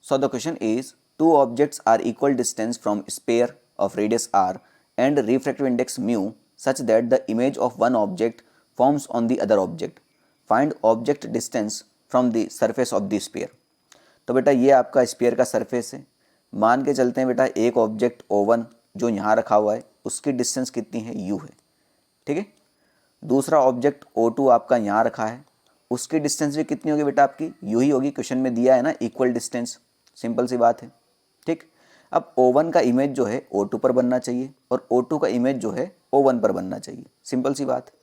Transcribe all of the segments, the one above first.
So the question is, two objects are equal distance from sphere of radius r and refractive index mu such that the image of one object forms on the other object. Find object distance from the surface of the sphere. तो बेटा ये आपका sphere का surface है। मान के चलते हैं बेटा एक ऑब्जेक्ट O1 जो यहाँ रखा हुआ है उसकी डिस्टेंस कितनी है, u है, ठीक है। दूसरा ऑब्जेक्ट O2 आपका यहाँ रखा है, उसकी डिस्टेंस भी कितनी होगी बेटा, आपकी u ही होगी। क्वेश्चन में दिया है ना इक्वल डिस्टेंस, सिंपल सी बात है, ठीक। अब O1 का इमेज जो है O2 पर बनना चाहिए और O2 का इमेज जो है O1 पर बनना चाहिए, सिंपल सी बात है।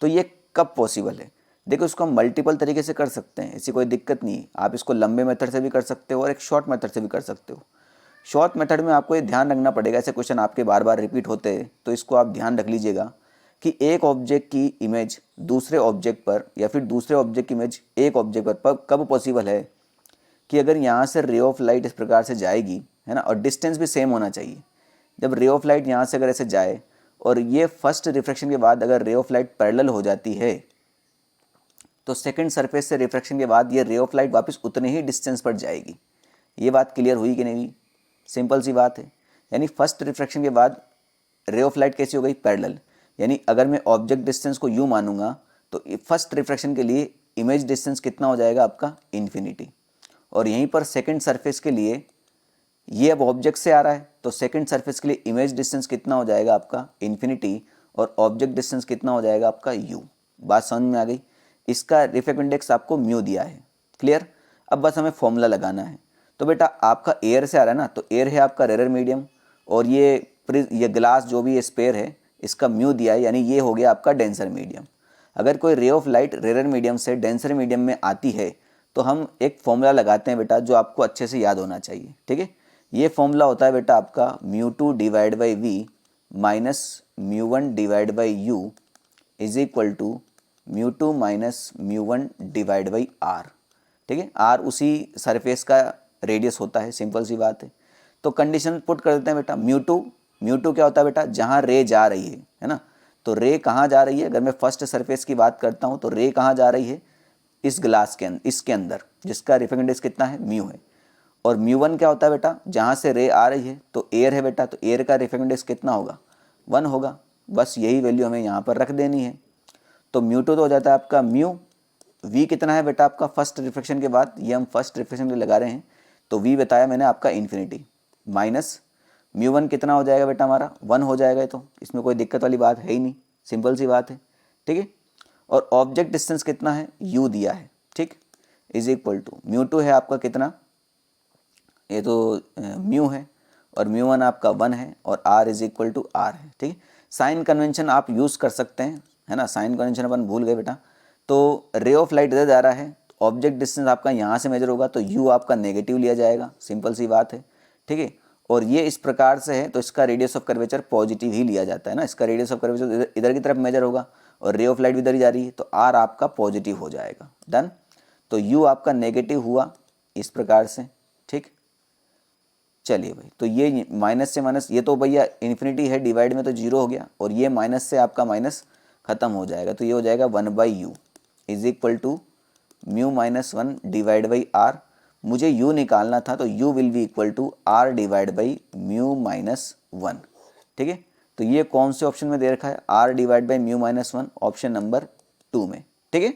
तो ये कब पॉसिबल है? देखो इसको हम मल्टीपल तरीके से कर सकते हैं, ऐसी कोई दिक्कत नहीं है। आप इसको लंबे मेथड से भी कर सकते हो और एक शॉर्ट मेथड से भी कर सकते हो। शॉर्ट मेथड में आपको ये ध्यान रखना पड़ेगा, ऐसे क्वेश्चन आपके बार बार रिपीट होते हैं तो इसको आप ध्यान रख लीजिएगा कि एक ऑब्जेक्ट की इमेज दूसरे ऑब्जेक्ट पर या फिर दूसरे ऑब्जेक्ट की इमेज एक ऑब्जेक्ट पर कब पॉसिबल है कि अगर यहाँ से रे ऑफ लाइट इस प्रकार से जाएगी, है ना, और डिस्टेंस भी सेम होना चाहिए। जब रे ऑफ लाइट यहाँ से अगर ऐसे जाए और ये फर्स्ट रिफ्रैक्शन के बाद अगर रे ऑफ लाइट पैरेलल हो जाती है तो सेकंड सरफेस से रिफ्रैक्शन के बाद ये रे ऑफ लाइट वापस उतने ही डिस्टेंस पर जाएगी। ये बात क्लियर हुई कि नहीं हुई? सिंपल सी बात है। यानी फर्स्ट रिफ्रैक्शन के बाद रे ऑफ लाइट कैसी हो गई, पैरेलल। यानी अगर मैं ऑब्जेक्ट डिस्टेंस को यू मानूंगा तो फर्स्ट रिफ्रैक्शन के लिए इमेज डिस्टेंस कितना हो जाएगा आपका, इन्फिनिटी। और यहीं पर सेकंड सरफेस के लिए ये अब ऑब्जेक्ट से आ रहा है तो सेकंड सरफेस के लिए इमेज डिस्टेंस कितना हो जाएगा आपका, इन्फिनिटी, और ऑब्जेक्ट डिस्टेंस कितना हो जाएगा आपका, यू। बात समझ में आ गई? इसका रिफ्रैक्टिव इंडेक्स आपको म्यू दिया है, क्लियर। अब बस हमें फॉर्मूला लगाना है। तो बेटा आपका एयर से आ रहा है ना, तो एयर है आपका रेयर मीडियम और ये ग्लास जो भी ये स्पेयर है इसका म्यू दिया है, यानी ये हो गया आपका डेंसर मीडियम। अगर कोई ray of light rare medium से डेंसर मीडियम में आती है तो हम एक फॉर्मूला लगाते हैं बेटा जो आपको अच्छे से याद होना चाहिए, ठीक है। ये फॉर्मूला होता है बेटा आपका μ2 divide by v minus μ1 divide by u is equal to μ2 minus μ1 divide by r, ठीक है। आर उसी सरफेस का रेडियस होता है, सिंपल सी बात है। तो कंडीशन पुट कर देते हैं बेटा, μ2 क्या होता है बेटा, जहाँ रे जा रही है ना। तो रे कहाँ जा रही है, अगर मैं फर्स्ट सरफेस की बात करता हूँ तो रे कहाँ जा रही है, इस ग्लास के अंदर, इसके अंदर, जिसका रिफ्रैक्टिव इंडेक्स कितना है, म्यू है। और μ1 क्या होता है बेटा, जहाँ से रे आ रही है तो एयर है बेटा, तो एयर का रिफ्रैक्टिव इंडेक्स कितना होगा, 1 होगा। बस यही वैल्यू हमें यहाँ पर रख देनी है। तो μ2 तो हो जाता है आपका म्यू, v कितना है बेटा आपका फर्स्ट रिफ्रैक्शन के बाद, ये हम फर्स्ट रिफ्रैक्शन के लिए लगा रहे हैं तो v बताया मैंने आपका इन्फिनिटी, माइनस μ1 कितना हो जाएगा बेटा हमारा, 1 हो जाएगा। तो इसमें कोई दिक्कत वाली बात है ही नहीं, सिंपल सी बात है, ठीक है। और ऑब्जेक्ट डिस्टेंस कितना है, u दिया है, ठीक, इज इक्वल टू μ2 है आपका कितना, ये तो म्यू है, और μ1 आपका 1 है, और r is equal to R है, ठीक है। साइन कन्वेंशन आप यूज़ कर सकते हैं, है ना, साइन कन्वेंशन अपन भूल गए बेटा। तो रे ऑफ लाइट इधर जा रहा है, ऑब्जेक्ट डिस्टेंस आपका यहाँ से मेजर होगा तो u आपका नेगेटिव लिया जाएगा, सिंपल सी बात है, ठीक है। और ये इस प्रकार से है तो इसका रेडियस ऑफ कर्वेचर पॉजिटिव ही लिया जाता है ना, इसका रेडियस ऑफ कर्वेचर इधर की तरफ मेजर होगा और रे ऑफ लाइट भी इधर ही जा रही है तो r आपका पॉजिटिव हो जाएगा, डन। तो u आपका नेगेटिव हुआ इस प्रकार से, ठीक। चलिए भाई, तो ये माइनस से माइनस, ये तो भैया इन्फिनिटी है, डिवाइड में तो 0 हो गया, और ये माइनस से आपका माइनस खत्म हो जाएगा, तो ये हो जाएगा 1 by u is equal to mu minus 1 divide by R. मुझे u निकालना था तो u will be equal to R divide by mu minus 1, ठीक है। तो ये कौन से ऑप्शन में दे रखा है, r divide by mu minus 1, option number 2 में, ठीक है।